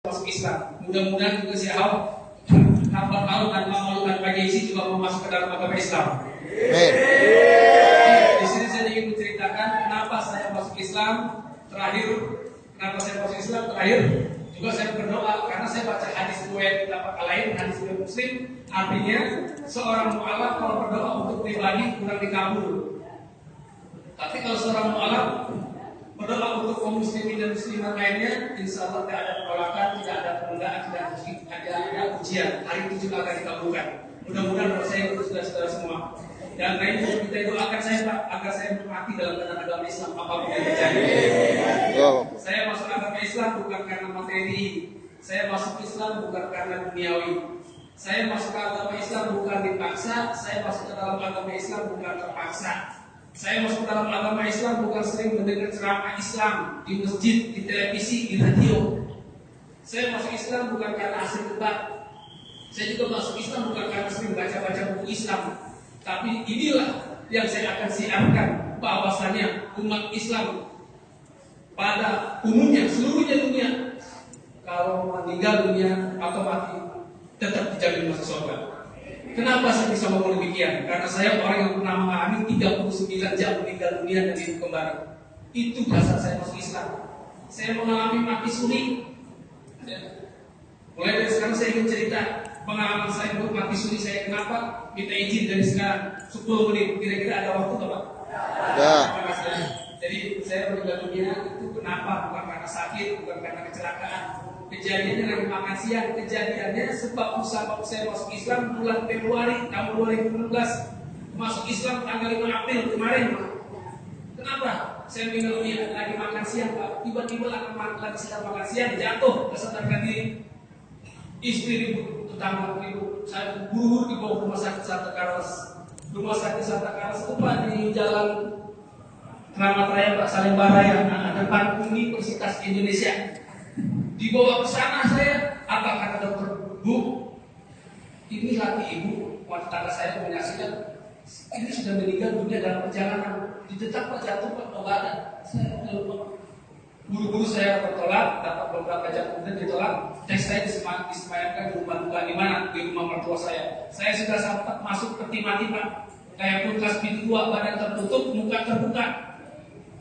masuk Islam. Mudah-mudahan juga si Ahok tanpa malu dan Pak Jesi juga mau masuk ke dalam agama Islam. Di sini saya ingin menceritakan kenapa saya masuk Islam terakhir. Juga saya berdoa karena saya baca hadis riwayat lain, hadis riwayat Muslim, artinya seorang mu'alaf kalau berdoa untuk pribadi kurang dikabul. Tapi kalau seorang mu'alaf berdoa untuk kaum muslimin dan muslimat lainnya, insya Allah tidak ada penolakan, tidak ada penundaan, tidak ada ujian. Hari itu juga akan dikabulkan. Mudah-mudahan doa saya untuk saudara-saudara semua. Dan lain kita doakan saya Pak, agar saya bermati dalam agama Islam apapun yang terjadi. Saya masuk agama Islam bukan karena materi. Saya masuk Islam bukan karena duniawi. Saya masuk agama Islam bukan dipaksa. Saya masuk ke dalam agama Islam bukan terpaksa. Saya masuk dalam agama Islam bukan sering mendengar ceramah Islam di masjid, di televisi, di radio. Saya masuk Islam bukan karena hasil debat. Saya juga masuk Islam bukan karena sering baca-baca buku Islam. Tapi inilah yang saya akan siarkan, bahwasanya umat Islam pada umumnya, seluruhnya dunia, kalau meninggal dunia atau mati tetap dijamin masuk surga. Kenapa saya bisa ngomong demikian? Karena saya orang yang pernah mengalami 39 jam meninggal dunia dan hidup kembali. Itu dasar saya masuk Islam. Saya mengalami mati suri. Mulai dari sekarang saya ingin cerita pengalaman saya untuk mati suri saya. Kenapa? Minta izin dari sekarang 10 menit. Kira-kira ada waktu tak Pak? Ya. Jadi saya meninggal dunia itu kenapa? Bukan karena sakit, bukan karena kecelakaan. Kejadiannya lagi makan siang. Kejadiannya sebab saya masuk Islam bulan Februari tahun 2016. Masuk Islam tanggal 5 April kemarin Pak. Kenapa? Saya meninggal dunia lagi makan siang Pak. Tiba-tiba lagi sedang makan siang jatuh, kesadarkan diri. Istri ribut, tetangga ribut. Saya buru-buru dibawa ke rumah sakit Santa Carlos. Rumah sakit Santa Carlos itu Pak di Jalan Keramat Raya Pak, Salemba Raya, depan Universitas Indonesia. Dibawa ke sana saya, apa kata dokter? Bu, ini laki ibu, tetangga saya menyaksikan, ini sudah meninggal dunia dalam perjalanan. Ditetap Pak jatuh Pak, oh ada. Saya lupa. Buru-buru saya bertolak, dapat beberapa jam kemudian ditolak. Tes saya disemayamkan di rumah duka di mana? Di rumah mertua saya. Saya sudah sempat masuk peti mati Pak. Kayak kulkas pintu 2, badan tertutup, muka terbuka.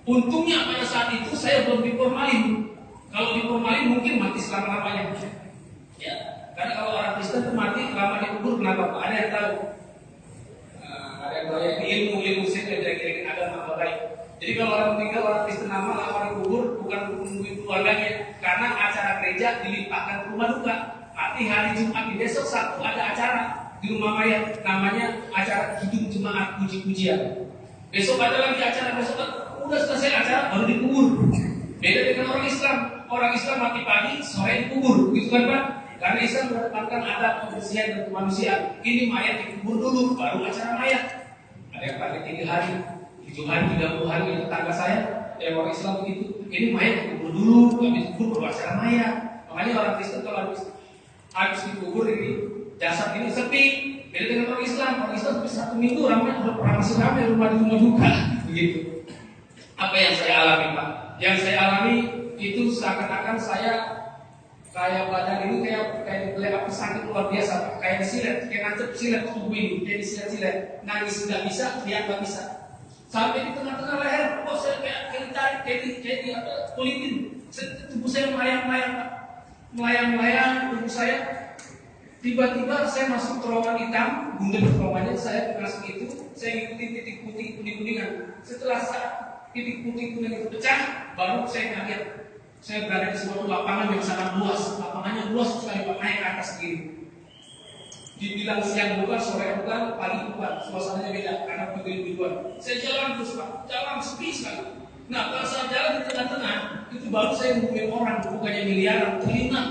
Untungnya pada saat itu saya belum diformalin. Kalau diformalin mungkin mati selama-lamanya. Ya, karena kalau orang Kristen itu mati lama dikubur kenapa Pak? Ada yang tahu? Ada yang tahu ya, ilmu saya kira-kira agama baik. Jadi kalau orang meninggal, orang Kristen lama dikubur bukan menungguin keluarganya, karena acara gereja dilimpahkan ke rumah duka. Arti hari Jumat di besok Sabtu ada acara di rumah mayat, namanya acara hidup jemaat puji-pujian. Besok ada lagi acara, besok udah selesai acara baru dikubur. Beda dengan orang Islam. Orang Islam mati pagi, sore dikubur, gitu kan Pak? Karena Islam menetapkan adab kebersihan dan kemanusiaan. Ini mayat dikubur dulu, baru acara mayat. Ada yang pakai 3 hari, 7 hari, 30 hari. Tetangga saya, orang Islam begitu. Ini mayat dikubur dulu, habis dikubur baru acara mayat. Makanya orang Kristen kalau habis dikubur ini jasad ini sepi. Beda dengan orang Islam. Orang Islam bisa 1 minggu ramai, masih ramai rumah duka, begitu. Apa yang saya alami Pak? Yang saya alami itu seakan-akan saya kayak badan ini kayak apa sakit luar biasa Pak. Kayak disilet, kayak nancep silet tubuh ini, kayak disilet-silet. Nangis nggak bisa, teriak nggak bisa. Sampai di tengah-tengah leher, saya kayak kulitin. Tubuh saya melayang-layang Pak. Melayang-layang tubuh saya. Tiba-tiba saya masuk terowongan hitam, bundar terowongannya, saya masuk itu, saya ngikutin titik putih kuning-kuningan. Setelah titik putih kuning itu pecah, baru saya kaget. Saya berada di sebuah lapangan yang sangat luas. Lapangannya luas sekali Pak, naik ke atas begini. Dibilang siang bukan, sore bukan, pagi bukan, suasananya beda karena begitu-begituan. Saya jalan terus Pak, jalan sepi sekali. Nah, pada saat jalan di tengah-tengah, itu baru saya nemuin orang, bukannya miliaran, triliunan.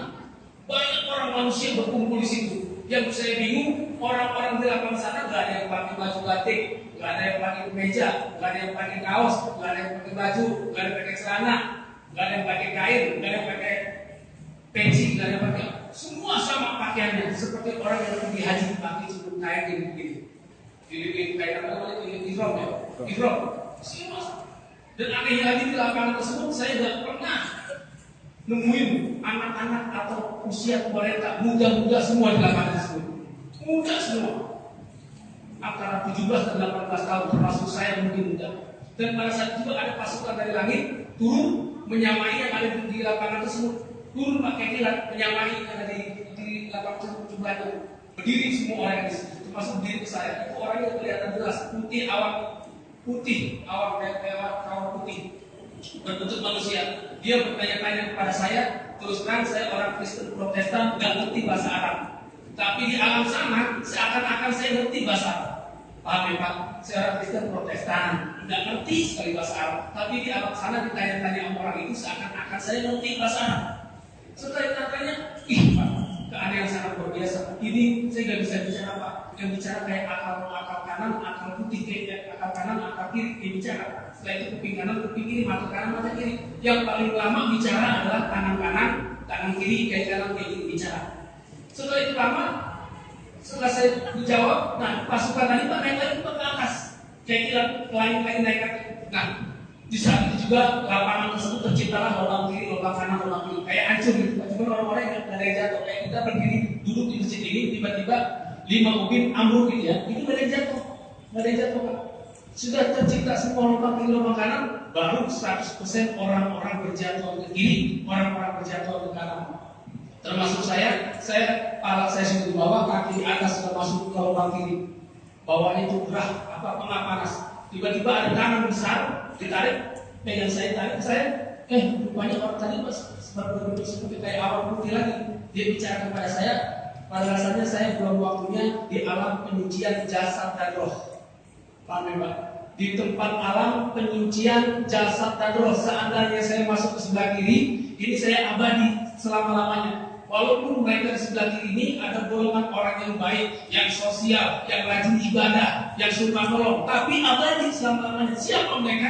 Banyak orang manusia berkumpul di situ. Yang saya bingung, orang-orang di lapangan sana nggak ada yang pakai baju batik, nggak ada yang pakai kemeja, nggak ada yang pakai kaos, nggak ada yang pakai baju, nggak ada yang pakai celana, nggak ada yang pakai kain, nggak ada yang pakai peci, nggak ada yang pakai. Semua sama pakaiannya, seperti orang yang pergi haji pakai cukup kain ini begini. Dilipin kain apa namanya? Ihram ya, ihram. Semua. Dan akhirnya lagi di lapangan tersebut saya nggak pernah nemuin anak-anak atau usia mereka muda-muda semua di lapangan tersebut. Muda semua. Antara 17 dan 18 tahun, termasuk saya mungkin muda. Dan pada saat itu ada pasukan dari langit turun menyamai yang ada di lapangan tersebut. Turun pakai kilat menyamai yang ada di lapangan tersebut jumlahnya. Berdiri semua orang di situ, termasuk diri saya. Itu orangnya kelihatan jelas, putih awak kayak kawat putih, berbentuk manusia. Dia bertanya-tanya kepada saya. Terus terang saya orang Kristen Protestan, nggak ngerti bahasa Arab. Tapi di alam sana seakan-akan saya ngerti bahasa Arab. Paham ya Pak? Saya orang Kristen Protestan, nggak ngerti sekali bahasa Arab. Tapi di alam sana ditanya-tanya orang itu seakan-akan saya ngerti bahasa Arab. Setelah ditanya, Pak, keanehan sangat luar biasa. Ini saya nggak bisa bicara Pak. Yang bicara kayak akal kanan, akal putih, kayak akal kanan, akal kiri yang bicara. Setelah itu kuping kanan, kuping kiri, mata kanan, mata kiri. Yang paling lama bicara adalah tangan kanan, tangan kiri, kayak kanan, kayak kiri bicara. Setelah itu lama, setelah saya dijawab, nah pasukan tadi Pak naik lagi ke atas, kayak kira lain naik lagi. Nah di saat itu juga lapangan tersebut terciptalah lubang kiri, lubang kanan, lubang kiri, kayak hancur gitu. Cuma orang-orang yang ada yang jatuh, kayak kita berdiri duduk di masjid ini, tiba-tiba 5 ubin ambruk gitu ya, itu nggak ada yang jatuh, nggak ada yang jatuh Pak. Sudah tercipta semua lubang kiri, lubang kanan, baru 100% orang-orang berjatuh ke kiri, orang-orang berjatuh ke kanan. Termasuk saya kepala saya sudah di bawah, kaki di atas sudah masuk ke lubang kiri. Bawahnya itu gerah, pengap panas. Tiba-tiba ada tangan besar ditarik, pegang saya, tarik saya. Rupanya orang tadi berbentuk seperti kayak awal putih lagi. Dia bicara kepada saya. Pada dasarnya saya belum waktunya di alam penyucian jasad dan roh. Paham ya Pak? Di tempat alam penyucian jasad dan roh. Seandainya saya masuk ke sebelah kiri, ini saya abadi selama-lamanya. Walaupun mereka di sebelah kiri ini ada golongan orang yang baik, yang sosial, yang rajin ibadah, yang suka nolong, tapi abadi selama-lamanya. Siapa mereka?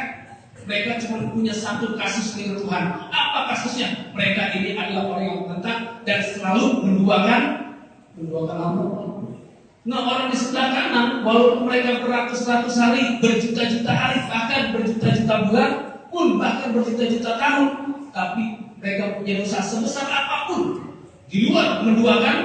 Mereka cuma punya satu kasus dengan Tuhan. Apa kasusnya? Mereka ini adalah orang yang menentang dan selalu menduakan Allah. Nah orang di sebelah kanan, walaupun mereka beratus-ratus hari, berjuta-juta hari, bahkan berjuta-juta bulan, pun bahkan berjuta-juta tahun, tapi mereka punya dosa sebesar apapun, di luar menduakan,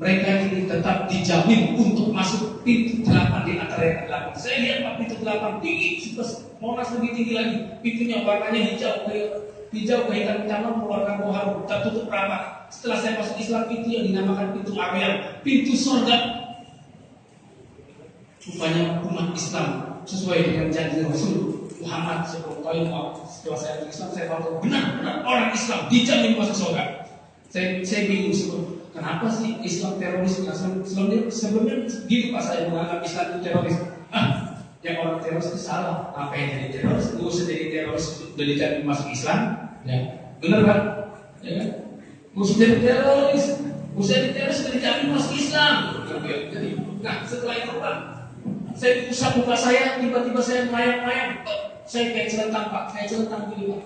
mereka ini tetap dijamin untuk masuk pintu 8 di antara yang 8. Saya lihat Pak, pintu 8 tinggi, Monas lebih tinggi lagi. Pintunya warnanya hijau kehitam hitam mengeluarkan bau harum, tertutup rapat. Setelah saya masuk Islam, itu yang dinamakan pintu Ariel, pintu surga. Rupanya umat Islam sesuai dengan janji Rasul Muhammad SAW. Setelah saya masuk Islam, saya tahu benar orang Islam dijamin masuk surga. Saya bingung sih, kenapa sih Islam teroris? Sebelumnya gitu Pak, saya menganggap Islam itu teroris. Yang orang teroris itu salah. Apa yang jadi teroris? Nggak usah jadi teroris udah dijamin masuk Islam, ya benar Pak? Ya kan? Nggak usah jadi teroris, udah dijamin masuk Islam. Nah setelah itu Pak, saya usap muka saya, tiba-tiba saya melayang-layang. Saya kayak celentang Pak, kayak celentang gitu Pak.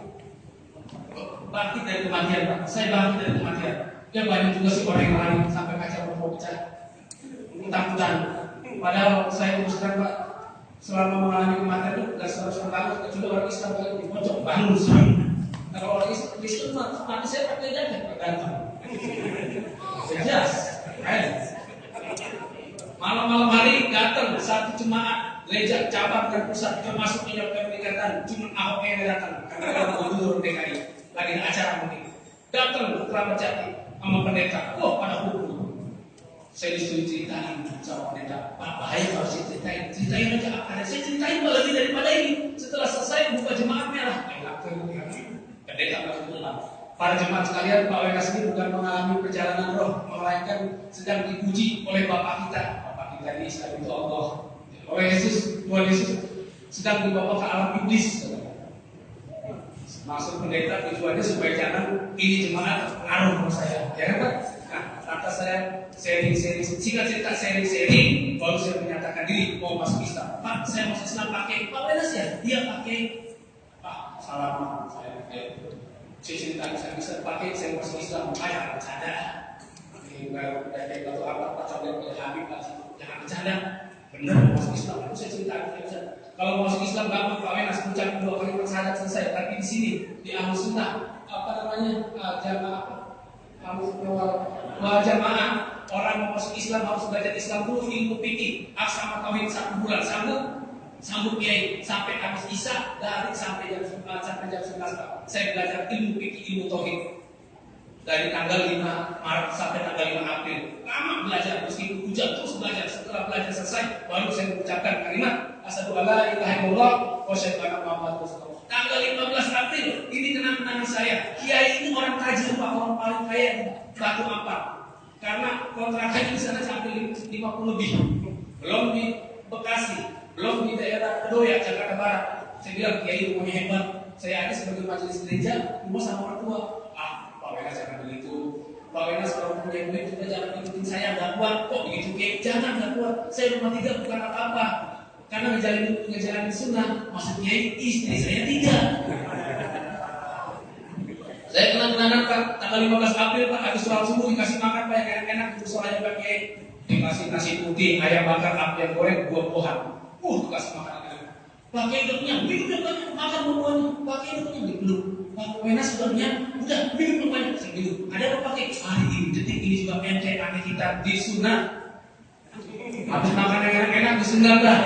Bangkit dari kematian Pak, saya bangkit dari kematian. Yang banyak juga sih orang yang lari sampai kaca rokok pecah, utang-utang. Padahal saya terus terang Pak, selama mengalami kematian itu gak 100% banget. Kecuali orang Islam kalau dipocok bangun serem. Nah kalau orang Islam mati saya pakai jaket Pak, ganteng. Jelas, malam-malam hari datang satu jemaah gereja cabang dan pusat termasuk menyebabkan peningkatan. Cuma Ahok yang datang karena gubernur DKI lagi ada acara mungkin. Datang Keramat Jati sama pendeta. Pada hukum. Saya disuruh ceritain sama pendeta. Pak bahaya kalau saya ceritain aja apa ada. Saya ceritain lebih daripada ini. Setelah selesai buka jemaat merah. Pendeta bilang, para jemaat sekalian, Pak Wenas ini bukan mengalami perjalanan roh, melainkan sedang dipuji oleh Bapak kita. Bapak kita ini Islam itu Allah. Oleh Tuhan Yesus sedang dibawa ke alam iblis. Maksud pendeta tujuannya supaya jangan ini jemaat pengaruh sama saya, ya kan Pak? Nah, lantas saya sering singkat cerita sering baru saya menyatakan diri mau masuk Islam. Pak, saya masuk Islam pakai Pak Wenas ya? Dia pakai Pak, salah saya cerita saya bisa pakai saya masuk Islam, jangan bercanda. Baru dari batu apa Pak coba oleh Habib jangan bercanda. Benar masuk Islam, itu saya cerita. Kalau masuk Islam gampang Pak Wenas ucap 2 kalimat syahadat selesai. Tapi di sini di Ahlus Sunnah apa namanya Bahwa jamaah orang mau masuk Islam harus belajar Islam dulu, ilmu fikih, aksama tauhid 1 bulan sambut kiai sampai habis isya dari sampai jam 11 saya belajar ilmu fikih, ilmu tauhid dari tanggal 5 Maret sampai tanggal 5 April. Lama belajar, meskipun hujan terus belajar. Setelah belajar selesai baru saya mengucapkan kalimat asyhadu alla ilaha illallah wa asyhadu anna muhammadar rasulullah. Tanggal 15 April ini kenang-kenangan saya. Kiai ini orang tajir, Pak, orang paling kaya di Batu Ampar. Karena kontrakannya di sana sampai 50 lebih. Belum di Bekasi, belum di daerah Kedoya, Jakarta Barat. Saya bilang kiai rumahnya hebat. Saya ada sebagai majelis gereja, rumah sama orang tua. Pak Wenas jangan begitu. Pak Wenas kalau punya duit juga jangan ikutin saya, nggak kuat. Kok begitu kiai? Jangan, nggak kuat. Saya rumah 3 bukan apa-apa. Karena ngejalanin sunnah. Maksudnya istri saya 3. Saya kenang-kenangan Pak, tanggal 15 April Pak, habis sholat subuh dikasih makan Pak yang enak-enak, itu sholatnya Pak Kiai. Dikasih nasi putih, ayam bakar, ayam goreng, buah-buahan. Dikasih makan enak. Pak Kiai udah kenyang, minum yang banyak, makan buah-buahannya. Pak Kiai udah kenyang, belum. Pak Wenas sudah kenyang, udah minum yang banyak. Saya minum. Ada apa Pak Kiai? Hari ini, detik ini juga ente aneh kita di sunnah. Habis makan yang enak-enak di sunnah Pak.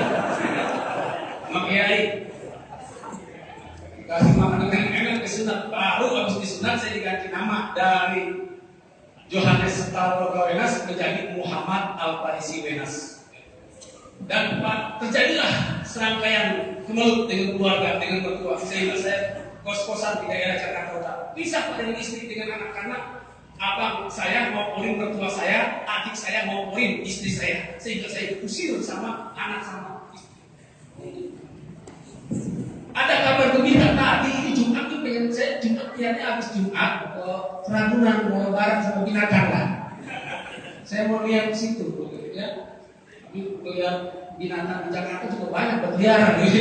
Pak Kiai kasih makan yang enak ke sunat, baru habis disunat saya diganti nama dari Johannes Talroga Wenas menjadi Muhammad Al-Farisi Wenas. Dan Pak, terjadilah serangkaian kemelut dengan keluarga, dengan mertua. Sehingga saya kos-kosan di daerah Jakarta Kota. Bisa Pak dengan istri, dengan anak, karena abang saya mau porin mertua saya, adik saya mau porin istri saya. Sehingga saya diusir sama anak sama istri. Ada kabar gembira tadi ini Jumat tuh pengen saya Jumat niatnya habis Jumat ke Ragunan mau lebaran sama binatang lah. Saya mau lihat ke situ ya. Tapi lihat binatang di Jakarta juga banyak berkeliaran gitu.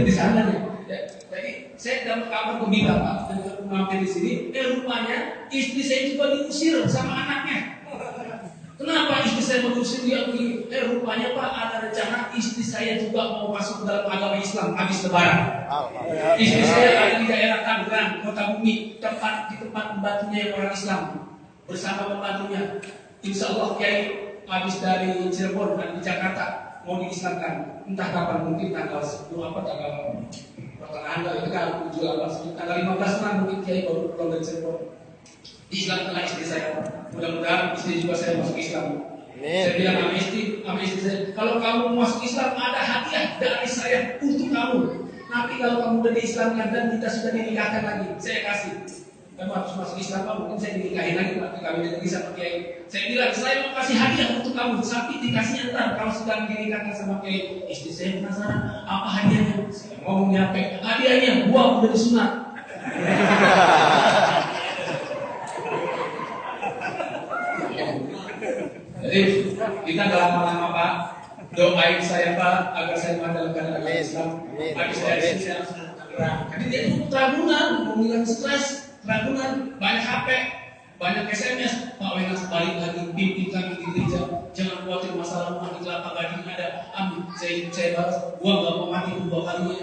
Di sana nih. Ya. Jadi saya dapat kabar gembira Pak, dan mampir di sini. Rupanya istri saya juga diusir sama anaknya. Kenapa istri saya mengusir dia begini? Rupanya Pak, ada rencana istri saya juga mau masuk dalam agama Islam habis lebaran. Istri saya ada di daerah Tangerang, Kota Bumi, di tempat pembantunya yang orang Islam, bersama pembantunya. Insya Allah Kiai habis dari Cirebon dan di Jakarta mau diislamkan. Entah kapan, mungkin tanggal 10 tanggal pertengahan dari tanggal 7 tanggal 15 mungkin Kiai baru pulang dari Cirebon. Diislamkanlah istri saya. Mudah-mudahan istri juga saya masuk Islam. Saya bilang sama istri saya, kalau kamu masuk Islam ada hadiah dari saya untuk kamu. Nanti kalau kamu udah diislamkan dan kita sudah dinikahkan lagi, saya kasih. Kamu harus masuk Islam, Pak, mungkin saya dinikahin lagi, Pak. Kami tidak bisa pakai. Saya bilang saya mau kasih hadiah untuk kamu, tapi dikasihnya ntar kalau sudah dinikahkan sama Kiai. Istri saya penasaran, apa hadiahnya? Saya mau nyampe hadiahnya, buah udah disunat. Jadi kita gak lama-lama Pak, doain saya Pak agar saya mengandalkan agama Islam. Habis dari sini saya langsung Tangerang. Jadi dia itu Ragunan, mau ngilang stres, Ragunan, banyak HP, banyak SMS. Pak Wenas balik lagi, pimpin kami di gereja. Jangan khawatir masalah rumah di Kelapa Gading ada. Amin. Saya balas, gua gak mau mati 2 kalinya.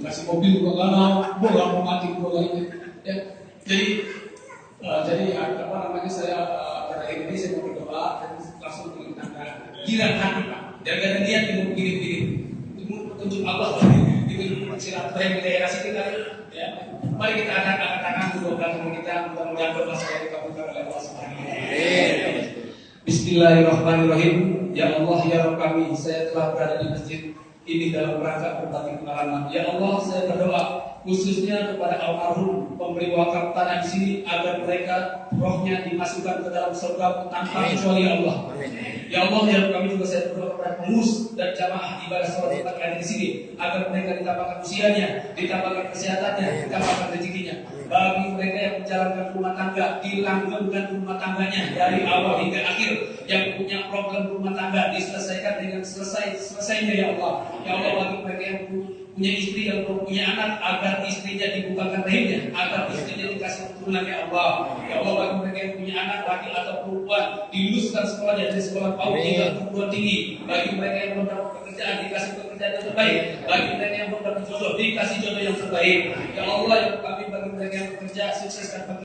Kasih mobil gua gak mau, gua gak mau mati 2 kalinya. Ya, jadi apa namanya saya pada ini saya mau berdoa dan langsung mengingatkan giran hati Pak. Jangan niat mau begini-begini. Untuk Allah itu silaturahmi di daerah sini kali ya. Mari kita angkat tangan kedua belah tangan kita, mudah-mudahan doa saya dikabulkan oleh Allah Subhanahu wa taala. Bismillahirrahmanirrahim. Ya Allah ya Rabb kami, saya telah berada di masjid ini dalam rangka berbagi pengalaman. Ya Allah, saya berdoa khususnya kepada almarhum pemberi wakaf tanah di sini agar mereka rohnya dimasukkan ke dalam surga tanpa kecuali Allah. Ya Allah, ya kami juga saya berdoa kepada pengurus dan jamaah ibadah sholat Jumat yang ada di sini agar mereka ditambahkan usianya, ditambahkan kesehatannya, ditambahkan rezekinya. Bagi mereka yang menjalankan rumah tangga, dilanggengkan rumah tangganya dari awal hingga akhir. Yang punya problem rumah tangga diselesaikan dengan selesainya ya Allah. Ya Allah, bagi mereka yang punya istri yang belum punya anak agar istrinya dibukakan rahimnya, agar istrinya dikasih keturunan ya Allah. Ya Allah, bagi mereka yang punya anak laki atau perempuan diluluskan sekolahnya dari sekolah PAUD hingga perguruan tinggi. Bagi mereka yang belum dapat pekerjaan dikasih pekerjaan yang terbaik. Bagi mereka yang belum dapat jodoh dikasih jodoh yang terbaik. Ya Allah, ya kami bagi mereka yang bekerja sukseskan